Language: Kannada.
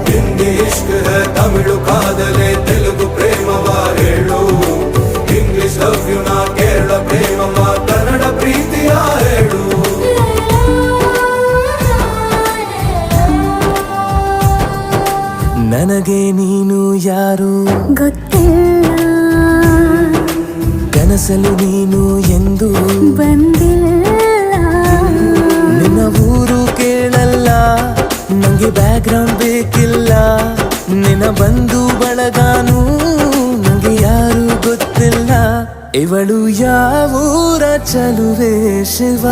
ಹಿಂದಿ ಇಷ್ಕ್ ಹೈ ತಮಿಳು ಕಾದಲೆ ತೆಲುಗು ಪ್ರೇಮವ ಹೇಳು ಇಂಗ್ಲಿಷ್ ಲವ್ ಯು ನಾ ಕೇರಳ ಪ್ರೇಮವ ಕನ್ನಡ ಪ್ರೀತಿಯ ಹೇಳು ನನಗೆ ನೀನು ಯಾರು ಗೊತ್ತಿಲ್ಲ ಕನಸಲು ನೀನು ಎಂದು ಬಂದಿಲ್ಲ ನಿನ್ನ ಊರು ಕೇಳಲ್ಲ ನಂಗೆ ಬ್ಯಾಕ್ಗ್ರೌಂಡ್ ಬೇಕಿಲ್ಲ ನಿನ್ನ ಬಂಧು ಬಳಗಾನು ನಂಗೆ ಯಾರು ಗೊತ್ತಿಲ್ಲ ಇವಳು ಯಾವೂರ ಚಲುವೆ ಶಿವ